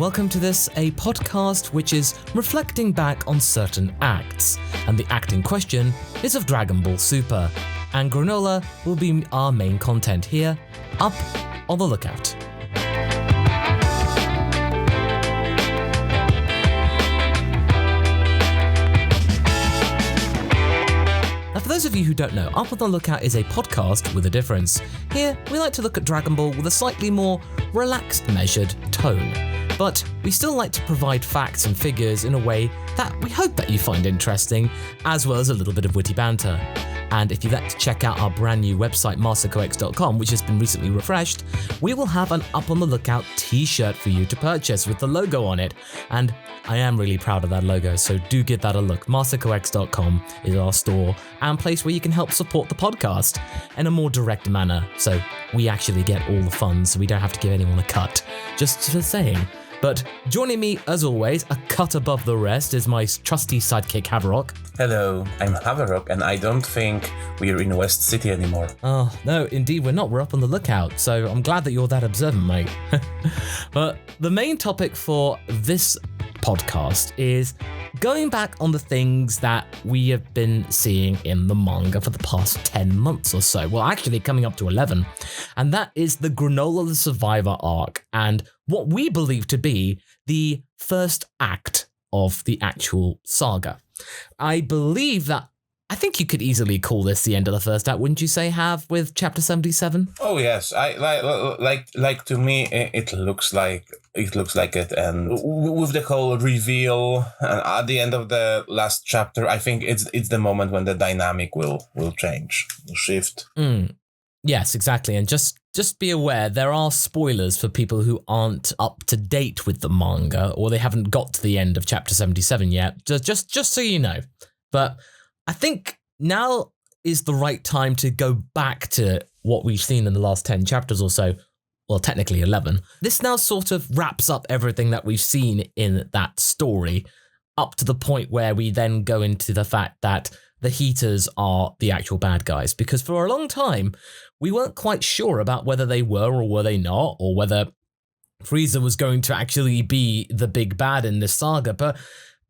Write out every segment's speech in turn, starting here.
welcome to a podcast which is reflecting back on certain acts. And the act in question is of Dragon Ball Super. And Granolah will be our main content here, up on the lookout. Now, for those of you who don't know, Up on the Lookout is a podcast with a difference. Here, we like to look at Dragon Ball with a slightly more relaxed, measured tone. But we still like to provide facts and figures in a way that we hope that you find interesting, as well as a little bit of witty banter. And if you'd like to check out our brand new website, mastercox.com, which has been recently refreshed, we will have an Up on the Lookout t-shirt for you to purchase with the logo on it. And I am really proud of that logo, so do give that a look. Mastercox.com is our store and place where you can help support the podcast in a more direct manner, so we actually get all the funds, so we don't have to give anyone a cut. Just for saying. But joining me, as always, a cut above the rest, is my trusty sidekick, Haverock. Hello, I'm Haverock, and I don't think we're in West City anymore. Oh, no, indeed we're not. We're up on the lookout, so I'm glad that you're that observant, mate. But the main topic for this podcast is going back on the things that we have been seeing in the manga for the past 10 months or so. Well, actually coming up to 11. And that is the Granolah The Survivor arc, and what we believe to be the first act of the actual saga. I think you could easily call this the end of the first act, wouldn't you say, Hav, with chapter 77? Oh yes, I like to me it looks like it, and with the whole reveal at the end of the last chapter, I think it's the moment when the dynamic will change, will shift. Yes, exactly, and just be aware there are spoilers for people who aren't up to date with the manga, or they haven't got to the end of chapter 77 yet. Just so you know, but I think now is the right time to go back to what we've seen in the last 10 chapters or so. Well, technically 11. This now sort of wraps up everything that we've seen in that story, up to the point where we then go into the fact that the Heaters are the actual bad guys. Because for a long time, we weren't quite sure about whether they were or were they not, or whether Freeza was going to actually be the big bad in this saga. But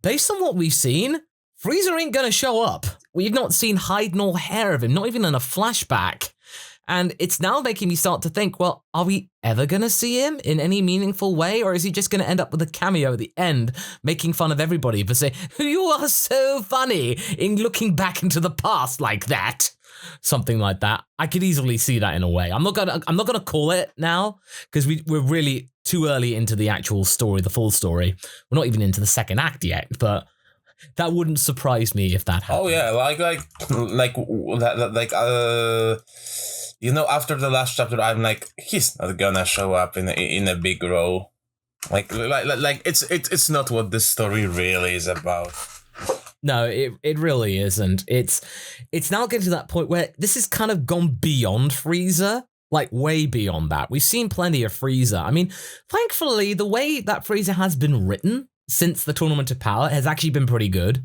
based on what we've seen, Freeza ain't gonna show up. We've not seen hide nor hair of him, not even in a flashback. And it's now making me start to think, well, are we ever gonna see him in any meaningful way? Or is he just gonna end up with a cameo at the end, making fun of everybody for saying, "You are so funny in looking back into the past like that." Something like that. I could easily see that in a way. I'm not gonna call it now, because we're really too early into the actual story, the full story. We're not even into the second act yet, but that wouldn't surprise me if that happened. Oh yeah, after the last chapter, I'm like, he's not gonna show up in a big role. Like it's not what this story really is about. No, it really isn't. It's now getting to that point where this has kind of gone beyond Freeza, like way beyond that. We've seen plenty of Freeza. I mean, thankfully, the way that Freeza has been written since the Tournament of Power has actually been pretty good.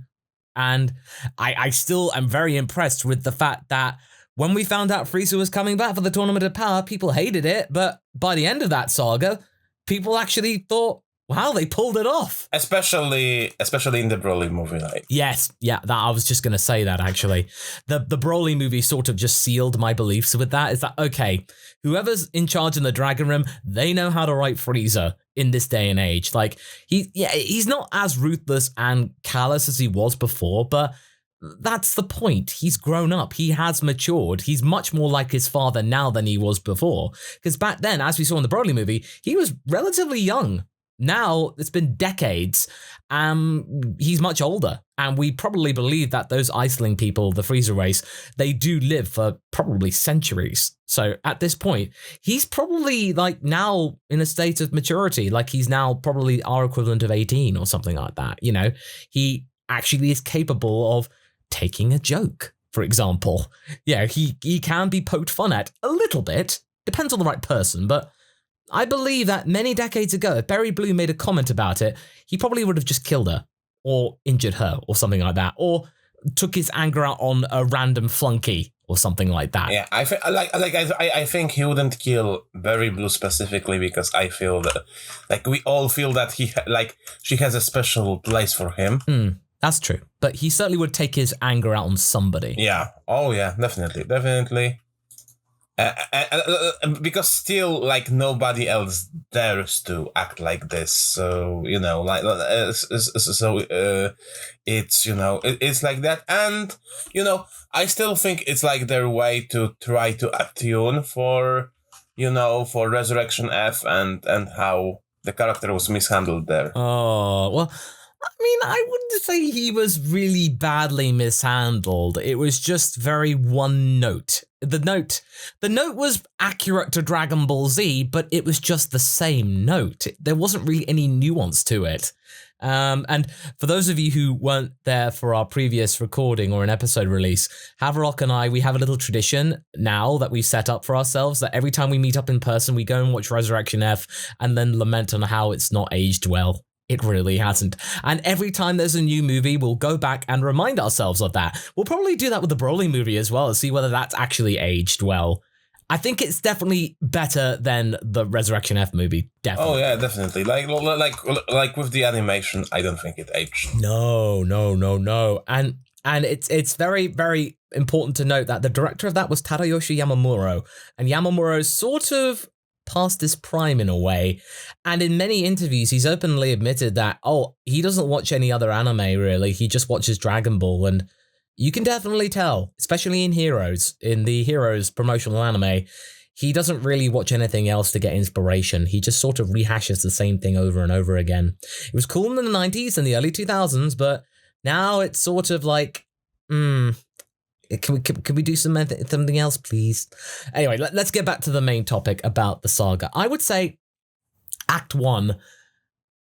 And I still am very impressed with the fact that when we found out Freeza was coming back for the Tournament of Power, people hated it. But by the end of that saga, people actually thought, wow, they pulled it off. Especially in the Broly movie. Yes, yeah, that I was just going to say that, actually. The Broly movie sort of just sealed my beliefs with that. Is that, okay, whoever's in charge in the Dragon Realm, they know how to write Freeza in this day and age. Like, he's not as ruthless and callous as he was before, but that's the point. He's grown up. He has matured. He's much more like his father now than he was before. Because back then, as we saw in the Broly movie, he was relatively young. Now, it's been decades, he's much older, and we probably believe that those Iceling people, the Freezer race, they do live for probably centuries. So at this point, he's probably like now in a state of maturity, like he's now probably our equivalent of 18 or something like that. You know, he actually is capable of taking a joke, for example. Yeah, he can be poked fun at a little bit, depends on the right person, but I believe that many decades ago, if Berry Blue made a comment about it, he probably would have just killed her or injured her or something like that, or took his anger out on a random flunky or something like that. Yeah, I think he wouldn't kill Berry Blue specifically because I feel that, like, we all feel that she has a special place for him. That's true. But he certainly would take his anger out on somebody. Yeah. Oh, yeah, definitely. Because still, like, nobody else dares to act like this. So, you know, it's, you know, it's like that. And, you know, I still think it's like their way to try to attune for, you know, for Resurrection F and how the character was mishandled there. Oh, well, I mean, I wouldn't say he was really badly mishandled. It was just very one note. The note was accurate to Dragon Ball Z, but it was just the same note. There wasn't really any nuance to it. And for those of you who weren't there for our previous recording or an episode release, Haverock and I, we have a little tradition now that we set up for ourselves that every time we meet up in person, we go and watch Resurrection F and then lament on how it's not aged well. It really hasn't. And every time there's a new movie, we'll go back and remind ourselves of that. We'll probably do that with the Broly movie as well and see whether that's actually aged well. I think it's definitely better than the Resurrection F movie. Definitely. Oh yeah, definitely. Like with the animation, I don't think it aged. No. And it's very, very important to note that the director of that was Tadayoshi Yamamuro, and Yamamuro's sort of past his prime in a way. And in many interviews, he's openly admitted that, he doesn't watch any other anime really. He just watches Dragon Ball. And you can definitely tell, especially in the Heroes promotional anime, he doesn't really watch anything else to get inspiration. He just sort of rehashes the same thing over and over again. It was cool in the 90s and the early 2000s, but now it's sort of like, Can we do something else, please? Anyway, let's get back to the main topic about the saga. I would say Act 1,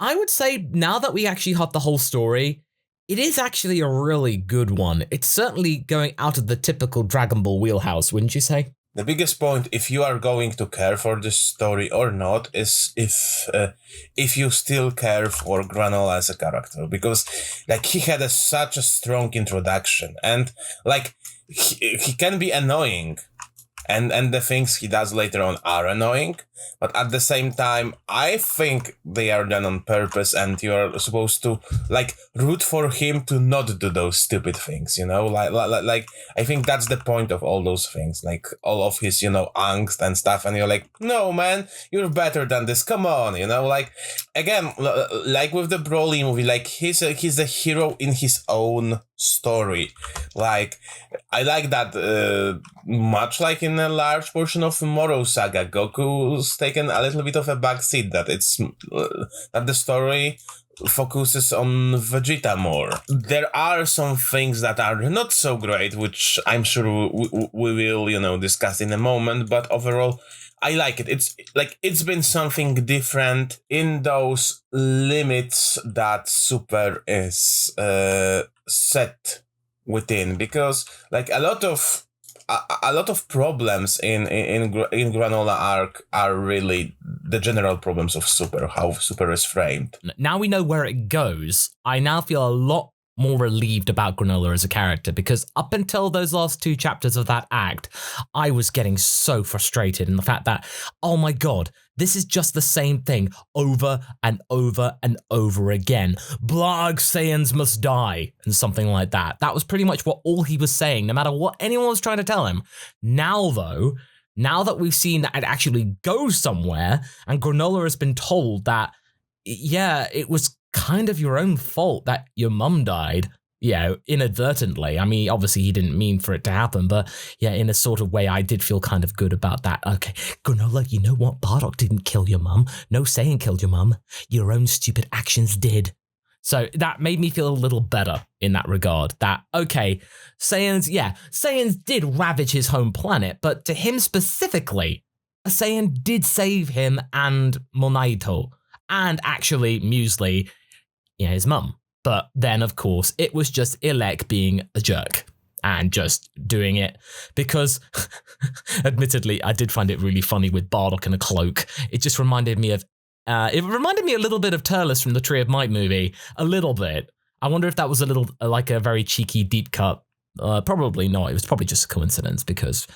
now that we actually have the whole story, it is actually a really good one. It's certainly going out of the typical Dragon Ball wheelhouse, wouldn't you say? The biggest point, if you are going to care for this story or not, is if you still care for Granolah as a character, because like he had such a strong introduction, and like he can be annoying, and the things he does later on are annoying, but at the same time, I think they are done on purpose, and you are supposed to like root for him to not do those stupid things, you know, like I think that's the point of all those things, like all of his, you know, angst and stuff, and you're like, no man, you're better than this, come on, you know, like again, like with the Broly movie, like he's a hero in his own story. Like I like that much like in a large portion of Moro Saga, Goku's taken a little bit of a backseat, that it's that the story focuses on Vegeta more. There are some things that are not so great, which I'm sure we will, you know, discuss in a moment, but overall I like it. It's been something different in those limits that Super is set within, because like a lot of problems in Granolah arc are really the general problems of Super, how Super is framed. Now we know where it goes, I now feel a lot more relieved about Granolah as a character, because up until those last 2 chapters of that act, I was getting so frustrated in the fact that, oh my god, this is just the same thing over and over and over again. Blarg Saiyans must die, and something like that. That was pretty much what all he was saying, no matter what anyone was trying to tell him. Now though, now that we've seen that it actually goes somewhere, and Granolah has been told that, yeah, it was kind of your own fault that your mum died, inadvertently. I mean, obviously he didn't mean for it to happen, but yeah, in a sort of way, I did feel kind of good about that. Okay, Granolah, you know what? Bardock didn't kill your mum. No Saiyan killed your mum. Your own stupid actions did. So that made me feel a little better in that regard. That, okay, Saiyans did ravage his home planet, but to him specifically, a Saiyan did save him and Monaito, and actually Muesli, his mum. But then, of course, it was just Ilek being a jerk and just doing it because, admittedly, I did find it really funny with Bardock in a cloak. It just reminded me of, a little bit of Turles from the Tree of Might movie, a little bit. I wonder if that was a little like a very cheeky deep cut. Probably not. It was probably just a coincidence because,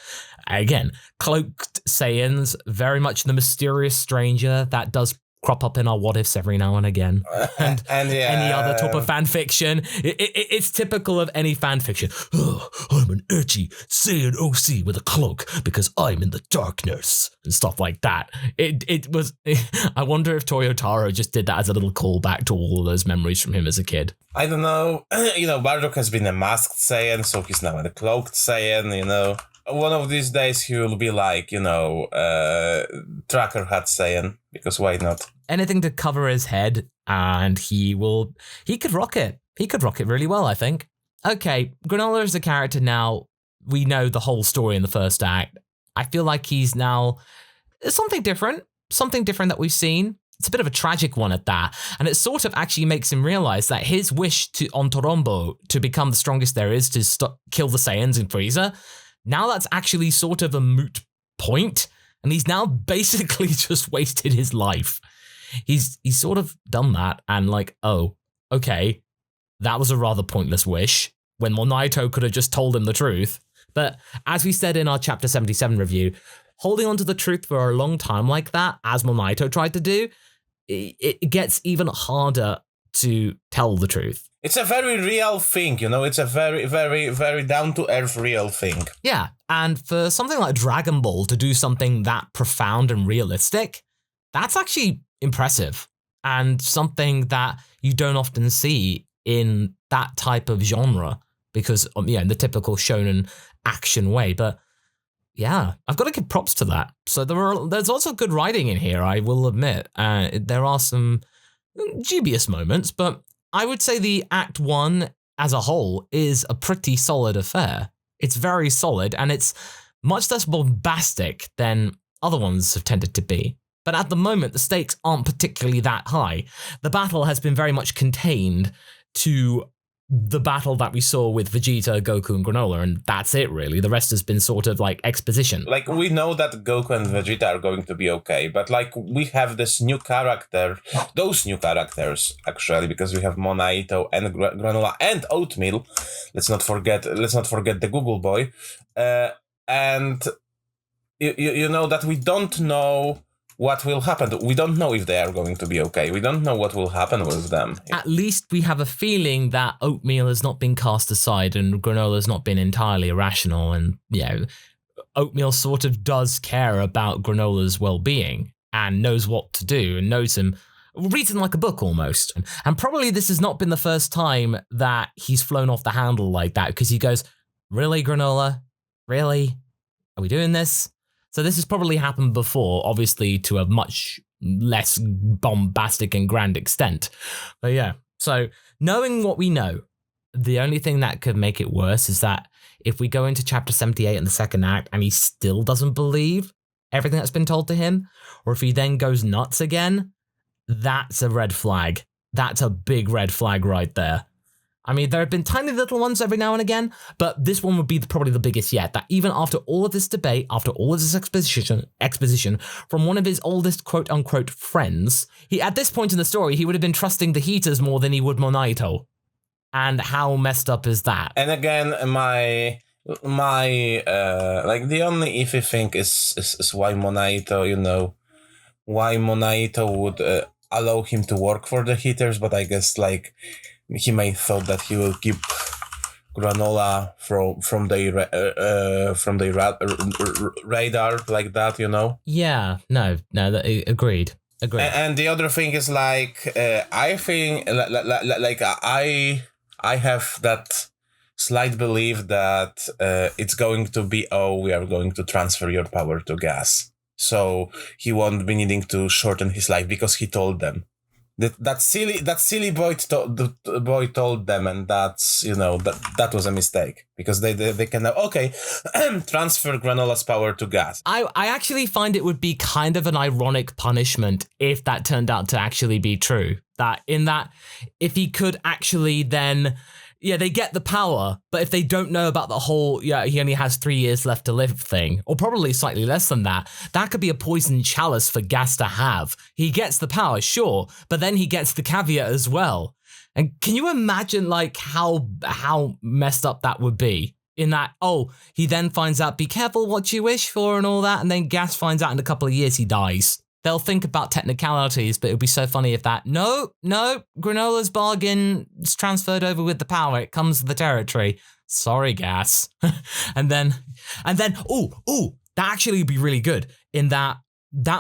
again, cloaked Saiyans, very much the mysterious stranger that does crop up in our what ifs every now and again. And any other type of fan fiction. It's typical of any fan fiction. Oh, I'm an edgy Saiyan OC with a cloak because I'm in the darkness and stuff like that. It was. I wonder if Toyotaro just did that as a little callback to all of those memories from him as a kid. I don't know. Bardock has been a masked Saiyan, so he's now a cloaked Saiyan, One of these days he will be like, Tracker Hat Saiyan, because why not? Anything to cover his head, and he could rock it. He could rock it really well, I think. Okay, Granolah is a character now. We know the whole story in the first act. I feel like he's now something different that we've seen. It's a bit of a tragic one at that, and it sort of actually makes him realize that his wish on Torombo to become the strongest there is to kill the Saiyans in Freeza, now that's actually sort of a moot point, and he's now basically just wasted his life. He's sort of done that, and like, oh, okay, that was a rather pointless wish, when Monaito could have just told him the truth. But as we said in our Chapter 77 review, holding on to the truth for a long time like that, as Monaito tried to do, it gets even harder to tell the truth. It's a very real thing, It's a very, very, very down-to-earth real thing. Yeah, and for something like Dragon Ball to do something that profound and realistic, that's actually impressive. And something that you don't often see in that type of genre, because, in the typical shonen action way. But yeah, I've got to give props to that. So there's also good writing in here, I will admit. There are some dubious moments, but I would say the Act 1 as a whole is a pretty solid affair. It's very solid, and it's much less bombastic than other ones have tended to be. But at the moment, the stakes aren't particularly that high. The battle has been very much contained to the battle that we saw with Vegeta, Goku, and Granolah, and that's it, really. The rest has been sort of like exposition. Like, we know that Goku and Vegeta are going to be okay, but like, we have this new character, those new characters, actually, because we have Monaito and Granolah and Oatmeal. Let's not forget the Google boy. And you know that we don't know what will happen. We don't know if they are going to be okay. We don't know what will happen with them. At least we have a feeling that Oatmeal has not been cast aside and Granolah has not been entirely irrational. And, Oatmeal sort of does care about Granolah's well-being and knows what to do and knows him, reads him like a book almost. And probably this has not been the first time that he's flown off the handle like that, because he goes, really, Granolah? Really? Are we doing this? So this has probably happened before, obviously to a much less bombastic and grand extent. But yeah, so knowing what we know, the only thing that could make it worse is that if we go into Chapter 78 in the second act and he still doesn't believe everything that's been told to him, or if he then goes nuts again, that's a red flag. That's a big red flag right there. I mean, there have been tiny little ones every now and again, but this one would be probably the biggest yet, that even after all of this debate, after all of this exposition from one of his oldest quote-unquote friends, at this point in the story, he would have been trusting the Heaters more than he would Monaito. And how messed up is that? And again, my the only iffy thing is why Monaito, why Monaito would allow him to work for the Heaters, but I guess, he may thought that he will keep Granolah from the radar like that, Yeah, no, agreed. And the other thing is I think I have that slight belief that it's going to be, we are going to transfer your power to gas, so he won't be needing to shorten his life because he told them. That silly boy told them, and that's that was a mistake, because they can now transfer Granolah's power to gas. I actually find it would be kind of an ironic punishment if that turned out to actually be true. That if he could actually then, they get the power, but if they don't know about the whole, he only has 3 years left to live thing, or probably slightly less than that, that could be a poison chalice for Gas to have. He gets the power, sure, but then he gets the caveat as well. And can you imagine like how messed up that would be? In that, he then finds out, be careful what you wish for and all that, and then Gas finds out in a couple of years he dies. They'll think about technicalities, but it would be so funny if that, no, Granola's bargain is transferred over with the power. It comes with the territory. Sorry, Gas. and then, that actually would be really good in that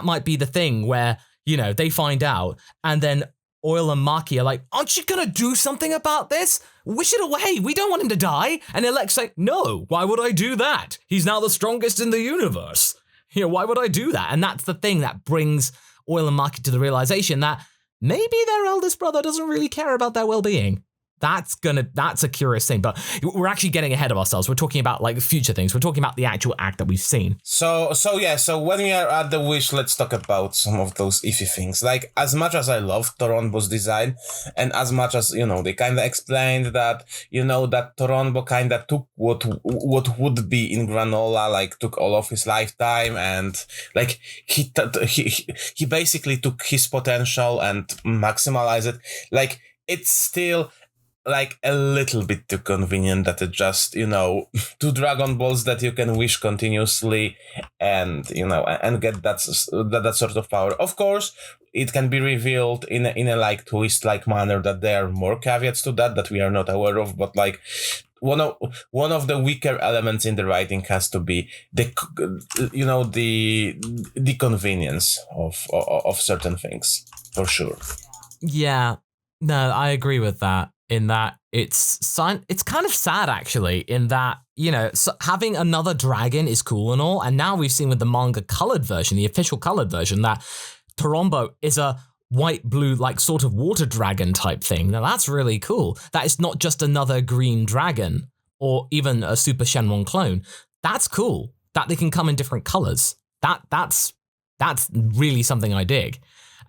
might be the thing where, they find out and then Oil and Maki are like, aren't you going to do something about this? Wish it away. We don't want him to die. And Elec's like, no, why would I do that? He's now the strongest in the universe. Why would I do that? And that's the thing that brings Oil and Maki to the realization that maybe their eldest brother doesn't really care about their well-being. That's a curious thing, but we're actually getting ahead of ourselves. We're talking about like future things. We're talking about the actual act that we've seen. So when we are at the wish, let's talk about some of those iffy things. Like, as much as I love Toronbo's design, and as much as, they kind of explained that, that Toronbo kind of took what would be in Granolah, like took all of his lifetime, and like he basically took his potential and maximalized it. Like, it's still like a little bit too convenient that it just, two Dragon Balls that you can wish continuously and, and get that sort of power. Of course, it can be revealed in a like twist-like manner that there are more caveats to that we are not aware of, but like one of the weaker elements in the writing has to be the convenience of certain things, for sure. Yeah, no, I agree with that. In that it's kind of sad actually, in that, so having another dragon is cool and all. And now we've seen with the manga colored version, the official colored version, that Toronbo is a white, blue, like sort of water dragon type thing. Now that's really cool. That it's not just another green dragon or even a Super Shenron clone. That's cool that they can come in different colors. That's really something I dig.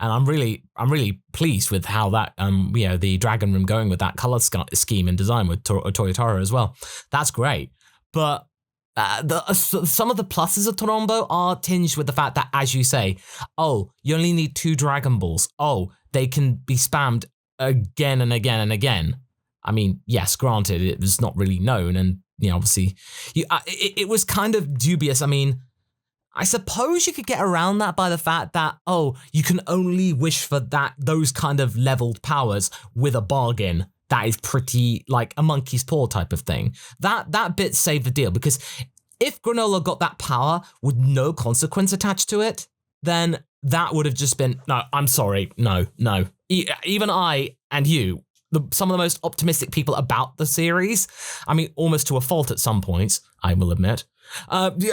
And I'm really pleased with how that, the Dragon Room going with that color scheme and design with Toyotaro as well. That's great. But some of the pluses of Toronbo are tinged with the fact that, as you say, you only need 2 Dragon Balls. They can be spammed again and again and again. I mean, yes, granted, it was not really known. And, obviously, it was kind of dubious. I mean, I suppose you could get around that by the fact that, you can only wish for those kind of leveled powers with a bargain. That is pretty like a monkey's paw type of thing. That bit saved the deal, because if Granolah got that power with no consequence attached to it, then that would have just been, no, I'm sorry, no. Even I and you, some of the most optimistic people about the series, I mean, almost to a fault at some points, I will admit,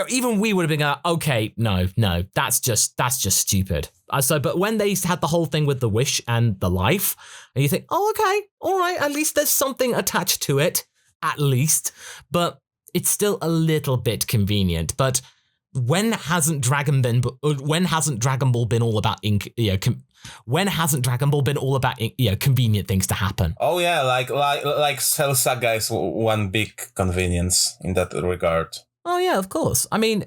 even we would have been okay, no, that's just stupid. But when they had the whole thing with the wish and the life, and you think, okay, all right, at least there's something attached to it, at least, but it's still a little bit convenient. But when hasn't Dragon Ball been all about when hasn't Dragon Ball been all about convenient things to happen? Oh yeah, like Cell Saga is one big convenience in that regard. Oh yeah, of course. I mean,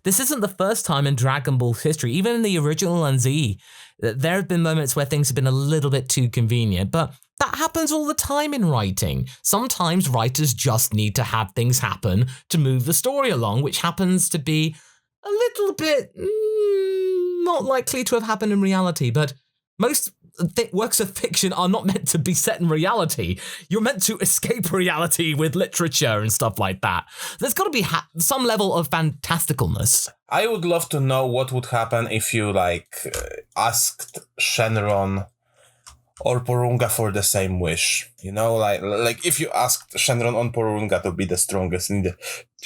this isn't the first time in Dragon Ball's history. Even in the original and Z, there have been moments where things have been a little bit too convenient, but that happens all the time in writing. Sometimes writers just need to have things happen to move the story along, which happens to be a little bit not likely to have happened in reality, but most works of fiction are not meant to be set in reality. You're meant to escape reality with literature and stuff like that. There's got to be some level of fantasticalness. I would love to know what would happen if you asked Shenron or Porunga for the same wish. Like if you asked Shenron or Porunga to be the strongest in the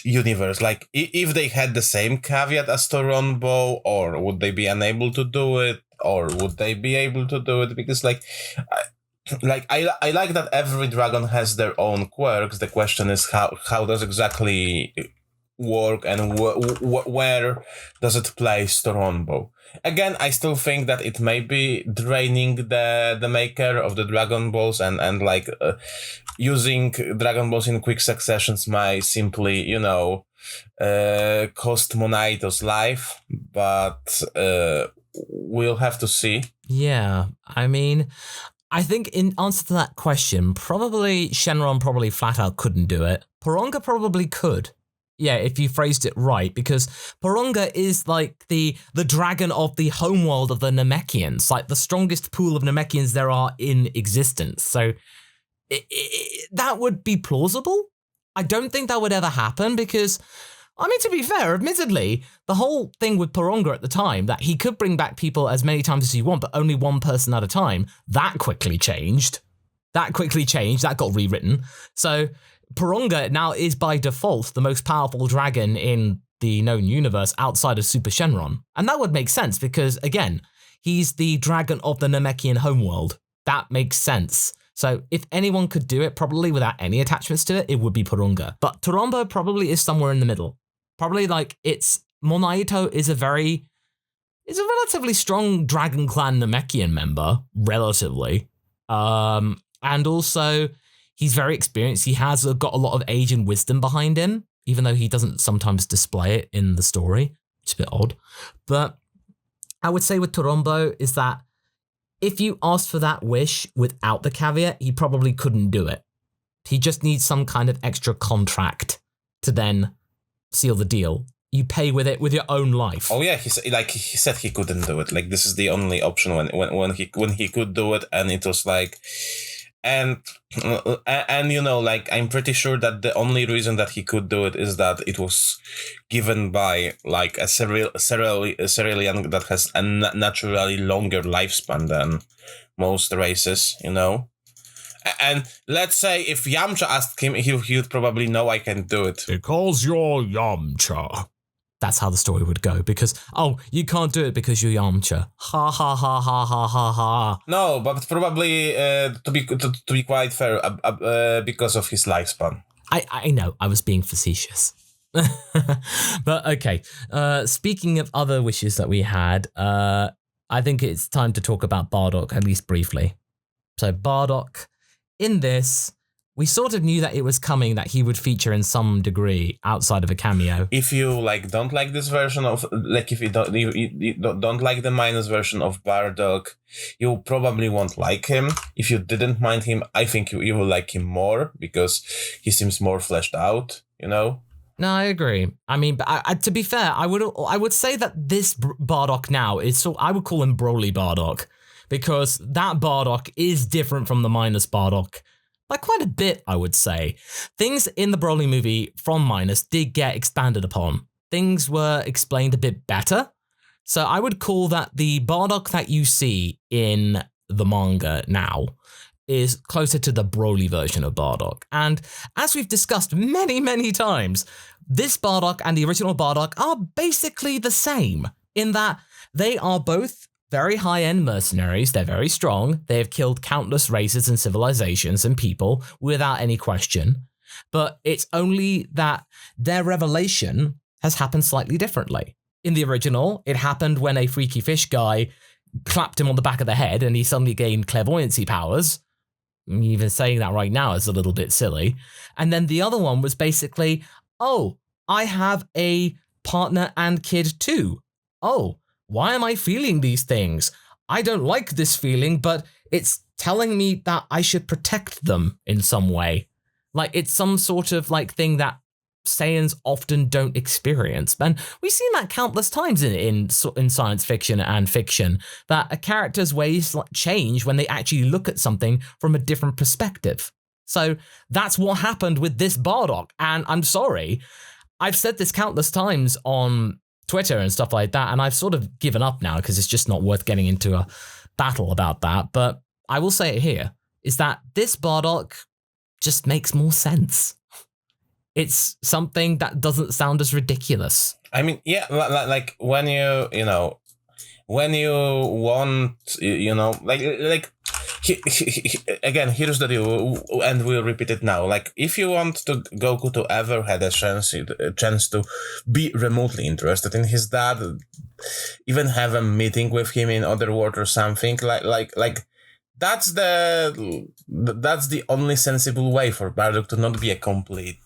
universe, like if they had the same caveat as Toronbo, or would they be unable to do it? Or would they be able to do it? Because I like that every dragon has their own quirks. The question is how does exactly work, and where does it place Toronbo? Again, I still think that it may be draining the maker of the Dragon Balls, and using Dragon Balls in quick successions might simply cost Monaito's life, but we'll have to see. Yeah, I mean, I think in answer to that question, probably Shenron probably flat out couldn't do it. Porunga probably could. Yeah, if you phrased it right, because Porunga is like the dragon of the homeworld of the Namekians, like the strongest pool of Namekians there are in existence. So that would be plausible. I don't think that would ever happen because, I mean, to be fair, admittedly, the whole thing with Porunga at the time, that he could bring back people as many times as you want, but only one person at a time, that quickly changed. That got rewritten. So Porunga now is by default the most powerful dragon in the known universe outside of Super Shenron. And that would make sense because, again, he's the dragon of the Namekian homeworld. That makes sense. So if anyone could do it, probably without any attachments to it, it would be Porunga. But Torombo probably is somewhere in the middle. Probably like Monaito is a relatively strong Dragon Clan Namekian member, relatively. And also, he's very experienced. He has got a lot of age and wisdom behind him, even though he doesn't sometimes display it in the story. It's a bit odd. But I would say with Torombo is that if you asked for that wish without the caveat, he probably couldn't do it. He just needs some kind of extra contract to then seal the deal. You pay with it with your own life. Oh yeah, he said he couldn't do it. Like this is the only option when he could do it, and it was like, and you know, like I'm pretty sure that the only reason that he could do it is that it was given by like a Cerealian that has a naturally longer lifespan than most races, you know. And let's say if Yamcha asked him, he would probably know I can do it. Because you're Yamcha. That's how the story would go. Because, oh, you can't do it because you're Yamcha. Ha ha ha ha ha ha ha. No, but probably to be quite fair, because of his lifespan. I know, I was being facetious. But okay, speaking of other wishes that we had, I think it's time to talk about Bardock, at least briefly. So Bardock, in this, we sort of knew that it was coming, that he would feature in some degree outside of a cameo. If you like don't like this version of, like if you don't like the minus version of Bardock, you probably won't like him. If you didn't mind him, I think you will like him more because he seems more fleshed out, you know? No, I agree. I mean, but to be fair, I would say that this Bardock now is I would call him Broly Bardock, because that Bardock is different from the minus Bardock by quite a bit, I would say. Things in the Broly movie from minus did get expanded upon. Things were explained a bit better. So I would call that the Bardock that you see in the manga now is closer to the Broly version of Bardock. And as we've discussed many, many times, this Bardock and the original Bardock are basically the same in that they are both very high-end mercenaries. They're very strong. They have killed countless races and civilizations and people without any question. But it's only that their revelation has happened slightly differently. In the original, it happened when a freaky fish guy clapped him on the back of the head and he suddenly gained clairvoyancy powers. Even saying that right now is a little bit silly. And then the other one was basically, oh, I have a partner and kid too. Oh, why am I feeling these things? I don't like this feeling, but it's telling me that I should protect them in some way. Like it's some sort of like thing that Saiyans often don't experience. And we've seen that countless times in science fiction and fiction, that a character's ways change when they actually look at something from a different perspective. So that's what happened with this Bardock. And I'm sorry, I've said this countless times on Twitter and stuff like that, and I've sort of given up now because it's just not worth getting into a battle about that. But I will say it here, is that this Bardock just makes more sense. It's something that doesn't sound as ridiculous. I mean, yeah, like when when you want, again, here's the deal, and we'll repeat it now. Like, if you want Goku to ever had a chance to be remotely interested in his dad, even have a meeting with him in Otherworld or something, like that's the only sensible way for Bardock to not be a complete,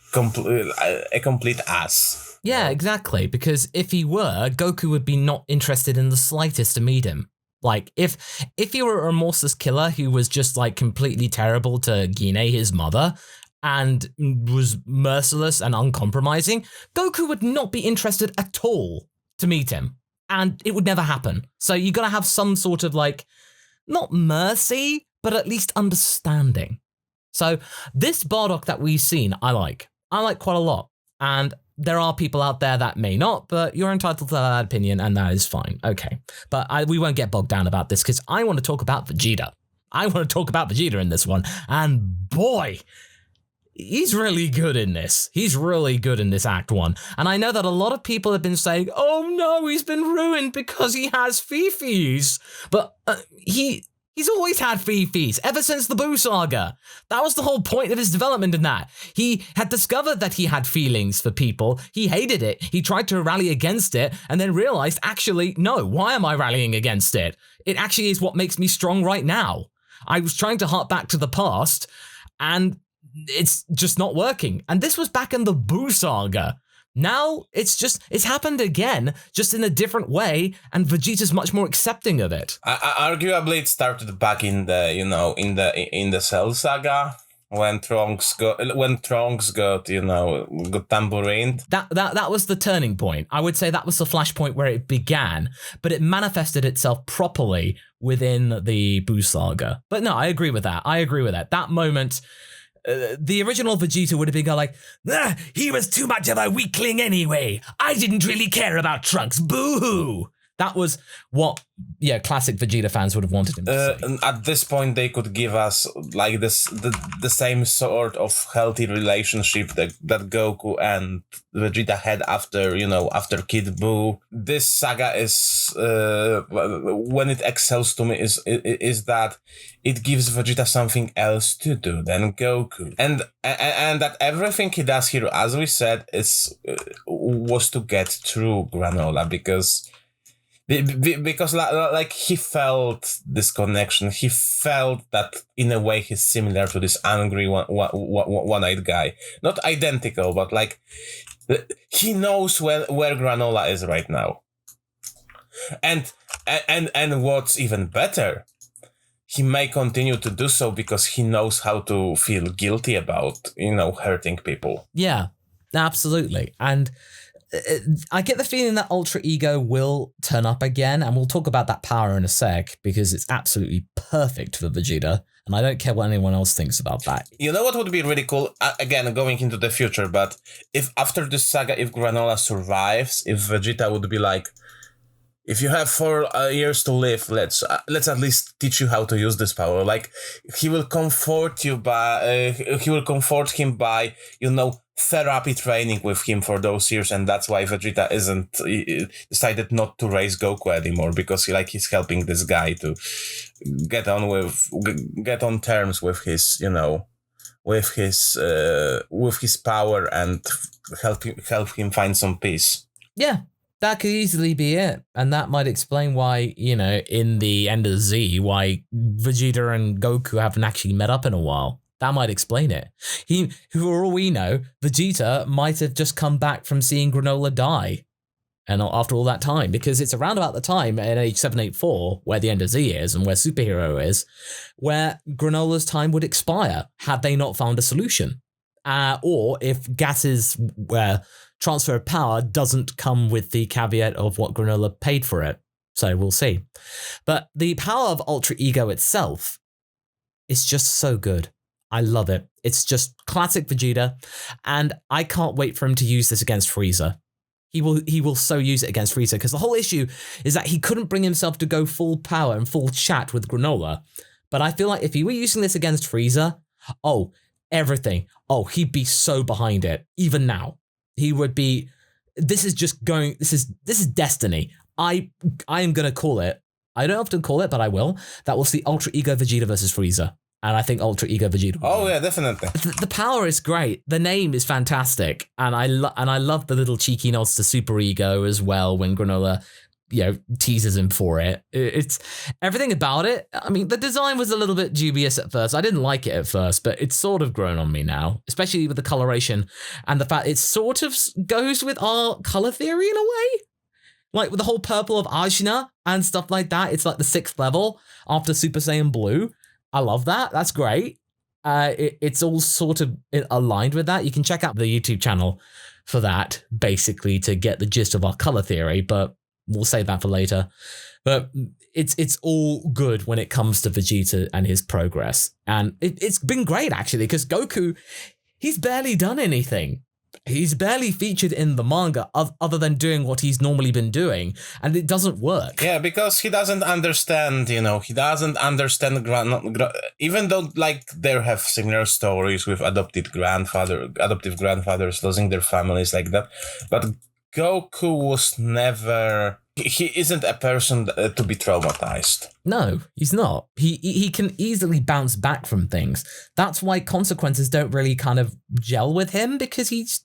a complete ass. Yeah, exactly. Because if he were, Goku would be not interested in the slightest to meet him. Like, if you were a remorseless killer who was just, like, completely terrible to Gine, his mother, and was merciless and uncompromising, Goku would not be interested at all to meet him. And it would never happen. So you gotta have some sort of, like, not mercy, but at least understanding. So this Bardock that we've seen, I like quite a lot. And there are people out there that may not, but you're entitled to that opinion, and that is fine. Okay. But we won't get bogged down about this, because I want to talk about Vegeta. I want to talk about Vegeta in this one. And boy, he's really good in this. He's really good in this Act 1. And I know that a lot of people have been saying, oh no, he's been ruined because he has Fifis. But he's always had Fifis, ever since the Buu Saga. That was the whole point of his development in that. He had discovered that he had feelings for people. He hated it. He tried to rally against it and then realized, actually, no, why am I rallying against it? It actually is what makes me strong right now. I was trying to hark back to the past, and it's just not working. And this was back in the Buu Saga. Now it's happened again, just in a different way, and Vegeta's much more accepting of it. Arguably, it started back in the in the Cell Saga when Trunks got tambourined. That was the turning point. I would say that was the flashpoint where it began, but it manifested itself properly within the Buu Saga. But no, I agree with that. That moment. The original Vegeta would have been like, he was too much of a weakling anyway. I didn't really care about Trunks. Boo-hoo. That was what, classic Vegeta fans would have wanted him to say. At this point, they could give us like the same sort of healthy relationship that Goku and Vegeta had after Kid Buu. This saga is when it excels to me is that it gives Vegeta something else to do than Goku, and that everything he does here, as we said, was to get through Granolah because like he felt this connection. He felt that in a way he's similar to this angry one-eyed guy. Not identical, but like he knows where Granolah is right now. And what's even better, he may continue to do so because he knows how to feel guilty about, hurting people. Yeah, absolutely. And I get the feeling that Ultra Ego will turn up again, and we'll talk about that power in a sec, because it's absolutely perfect for Vegeta, and I don't care what anyone else thinks about that. You know what would be really cool? Again, going into the future, but if after this saga, if Granolah survives, if Vegeta would be like, if you have 4 years to live, let's at least teach you how to use this power. Like, he will comfort him by, therapy training with him for those years, and that's why Vegeta decided not to raise Goku anymore, because he's helping this guy to get on terms with his with his power and help him find some peace. Yeah. That could easily be it. And that might explain why, in the end of Z, why Vegeta and Goku haven't actually met up in a while. That might explain it. For all we know, Vegeta might have just come back from seeing Granolah die. And after all that time, because it's around about the time at age 784, where the end of Z is and where Superhero is, where Granolah's time would expire had they not found a solution. Or if Gas's transfer of power doesn't come with the caveat of what Granolah paid for it. So we'll see. But the power of Ultra Ego itself is just so good. I love it. It's just classic Vegeta, and I can't wait for him to use this against Freeza. He will so use it against Freeza, because the whole issue is that he couldn't bring himself to go full power and full chat with Granolah. But I feel like if he were using this against Freeza, everything. He'd be so behind it. Even now, he would be. This is destiny. I am gonna call it. I don't often call it, but I will. That will see Ultra Ego Vegeta versus Freeza, and I think Ultra Ego Vegeta. Yeah, definitely. The power is great. The name is fantastic, and I love the little cheeky nods to Super Ego as well when Granolah teases him for it. It's everything about it. I mean, the design was a little bit dubious at first. I didn't like it at first, but it's sort of grown on me now, especially with the coloration and the fact it sort of goes with our color theory in a way. Like with the whole purple of Ajna and stuff like that. It's like the 6th level after Super Saiyan Blue. I love that. That's great. It's all sort of aligned with that. You can check out the YouTube channel for that, basically, to get the gist of our color theory, but we'll save that for later. But it's all good when it comes to Vegeta and his progress. And it's been great, actually, because Goku, he's barely done anything. He's barely featured in the manga other than doing what he's normally been doing, and it doesn't work. Yeah, because he doesn't understand, he doesn't understand, even though, like, they have similar stories with adoptive grandfathers losing their families like that, but Goku was never... He isn't a person to be traumatized. No, he's not. He can easily bounce back from things. That's why consequences don't really kind of gel with him, because it's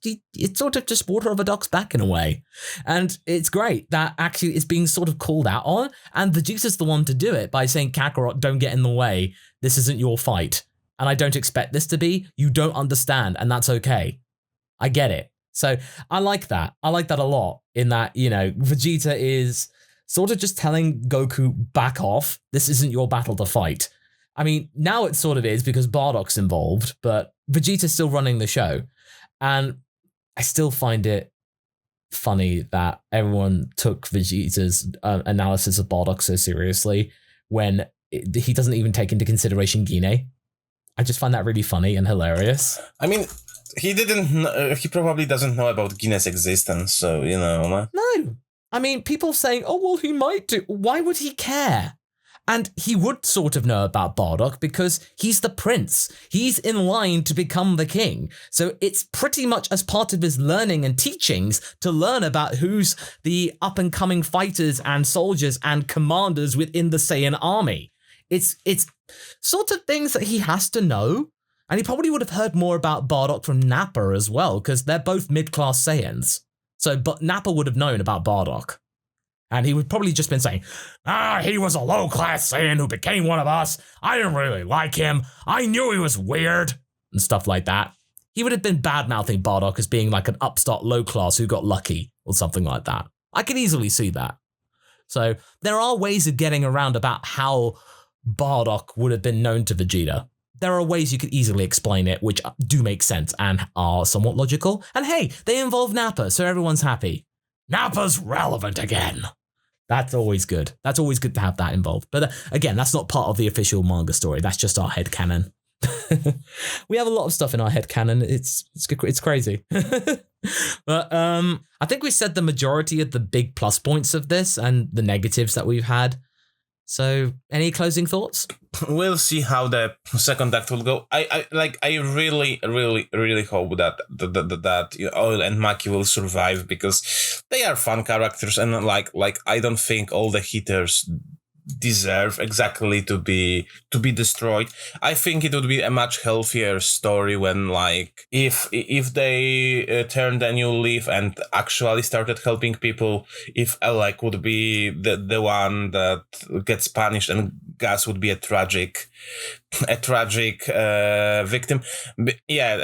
sort of just water off a duck's back in a way. And it's great that actually it's being sort of called out on, and Vegeta's the one to do it by saying, Kakarot, don't get in the way. This isn't your fight. And I don't expect this to be. You don't understand, and that's okay. I get it. So I like that. I like that a lot, in that, Vegeta is sort of just telling Goku, back off. This isn't your battle to fight. I mean, now it sort of is because Bardock's involved, but Vegeta's still running the show. And I still find it funny that everyone took Vegeta's analysis of Bardock so seriously when he doesn't even take into consideration Guinea. I just find that really funny and hilarious. I mean... He probably doesn't know about Guinness' existence, so, No. I mean, people saying, oh, well, he might do. Why would he care? And he would sort of know about Bardock because he's the prince. He's in line to become the king. So it's pretty much as part of his learning and teachings to learn about who's the up-and-coming fighters and soldiers and commanders within the Saiyan army. It's sort of things that he has to know. And he probably would have heard more about Bardock from Nappa as well, because they're both mid-class Saiyans. So, but Nappa would have known about Bardock. And he would probably just been saying, he was a low-class Saiyan who became one of us. I didn't really like him. I knew he was weird. And stuff like that. He would have been bad-mouthing Bardock as being like an upstart low-class who got lucky, or something like that. I could easily see that. So, there are ways of getting around about how Bardock would have been known to Vegeta. There are ways you could easily explain it, which do make sense and are somewhat logical. And hey, they involve Nappa, so everyone's happy. Nappa's relevant again. That's always good. That's always good to have that involved. But again, that's not part of the official manga story. That's just our headcanon. We have a lot of stuff in our headcanon. It's crazy. But I think we said the majority of the big plus points of this and the negatives that we've had. So, any closing thoughts? We'll see how the second act will go. I really hope that Oil and Maki will survive, because they are fun characters, and like I don't think all the hitters deserve exactly to be destroyed. I think it would be a much healthier story when, like, if they turned a new leaf and actually started helping people, if Elec would be the one that gets punished and Gas would be a tragic victim. A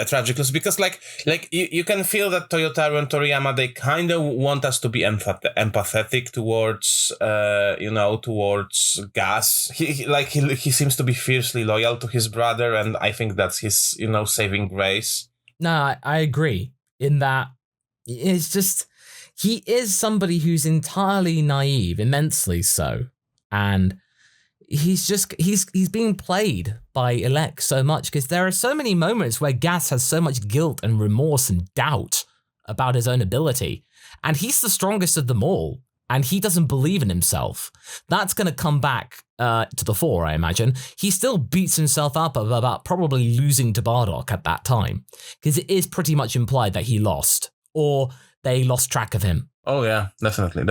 tragic loss, because like you can feel that Toyotaro and Toriyama, they kind of want us to be empathetic towards towards Gas. He seems to be fiercely loyal to his brother, and I think that's his saving grace. No, I agree in that. It's just, he is somebody who's entirely naive, immensely so, and he's being played by Elec so much, because there are so many moments where Gas has so much guilt and remorse and doubt about his own ability, and he's the strongest of them all, and he doesn't believe in himself. That's going to come back to the fore, I imagine. He still beats himself up about probably losing to Bardock at that time, because it is pretty much implied that he lost, or they lost track of him. Oh yeah, definitely.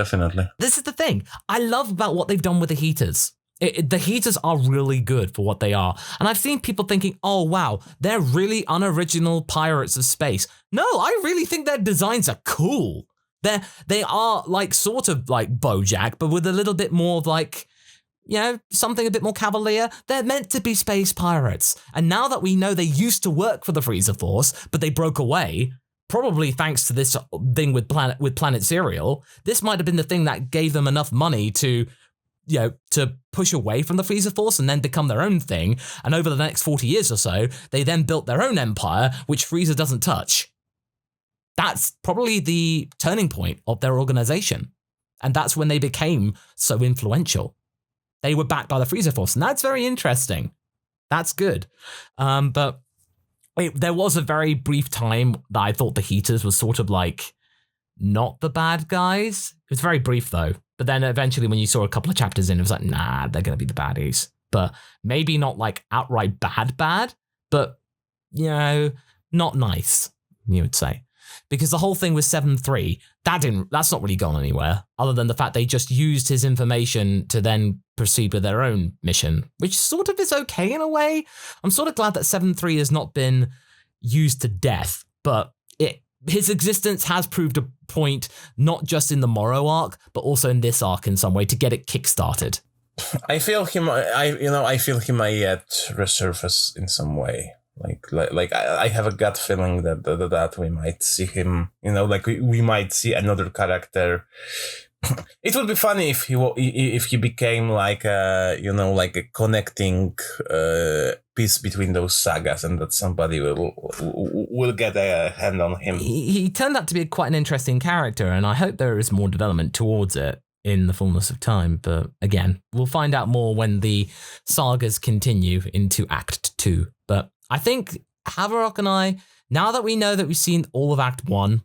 This is the thing I love about what they've done with the heaters. The heaters are really good for what they are. And I've seen people thinking, oh, wow, they're really unoriginal pirates of space. No, I really think their designs are cool. They are like sort of like BoJack, but with a little bit more of like, something a bit more cavalier. They're meant to be space pirates. And now that we know they used to work for the Freeza Force, but they broke away, probably thanks to this thing with Planet Cereal, this might have been the thing that gave them enough money to push away from the Freezer Force and then become their own thing. And over the next 40 years or so, they then built their own empire, which Freezer doesn't touch. That's probably the turning point of their organization. And that's when they became so influential. They were backed by the Freezer Force, and that's very interesting. That's good. But there was a very brief time that I thought the Heaters were sort of like not the bad guys. It was very brief, though. But then eventually when you saw a couple of chapters in, it was like, nah, they're going to be the baddies. But maybe not like outright bad, but, not nice, you would say. Because the whole thing with 7-3, that's not really gone anywhere, other than the fact they just used his information to then proceed with their own mission, which sort of is okay in a way. I'm sort of glad that 7-3 has not been used to death, but his existence has proved a point, not just in the Morrow arc, but also in this arc in some way to get it kickstarted. I feel he might yet resurface in some way. Like I have a gut feeling that we might see him, we might see another character. It would be funny if he became like a connecting piece between those sagas, and that somebody will get a hand on him. He turned out to be quite an interesting character, and I hope there is more development towards it in the fullness of time. But again, we'll find out more when the sagas continue into Act 2. But I think Haverock and I, now that we know that we've seen all of Act 1,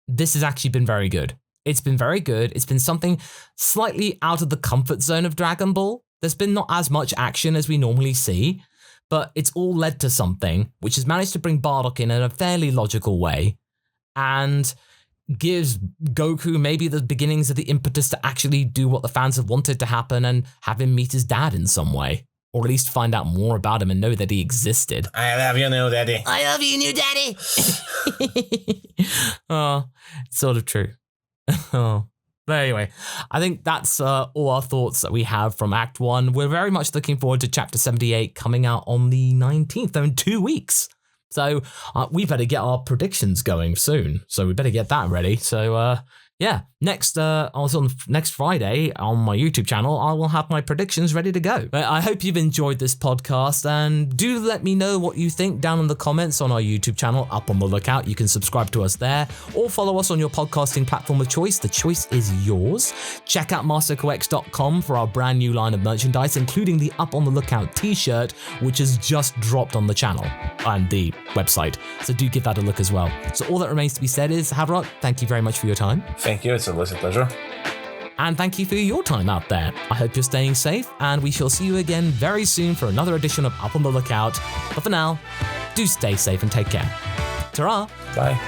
this has actually been very good. It's been very good. It's been something slightly out of the comfort zone of Dragon Ball. There's been not as much action as we normally see, but it's all led to something which has managed to bring Bardock in a fairly logical way and gives Goku maybe the beginnings of the impetus to actually do what the fans have wanted to happen and have him meet his dad in some way. Or at least find out more about him and know that he existed. I love you, new daddy. I love you, new daddy. Oh, it's sort of true. Oh. But anyway, I think that's all our thoughts that we have from Act 1. We're very much looking forward to Chapter 78 coming out on the 19th, in 2 weeks. So we better get our predictions going soon. So we better get that ready. So next Friday on my YouTube channel, I will have my predictions ready to go. I hope you've enjoyed this podcast, and do let me know what you think down in the comments on our YouTube channel, Up on the Lookout. You can subscribe to us there, or follow us on your podcasting platform of choice. The choice is yours. Check out mastercox.com for our brand new line of merchandise, including the Up on the Lookout t-shirt, which has just dropped on the channel and the website. So do give that a look as well. So all that remains to be said is, Haverock, thank you very much for your time. Thank you, it's always a pleasure. And thank you for your time out there. I hope you're staying safe, and we shall see you again very soon for another edition of Up on the Lookout. But for now, do stay safe and take care. Ta-ra! Bye.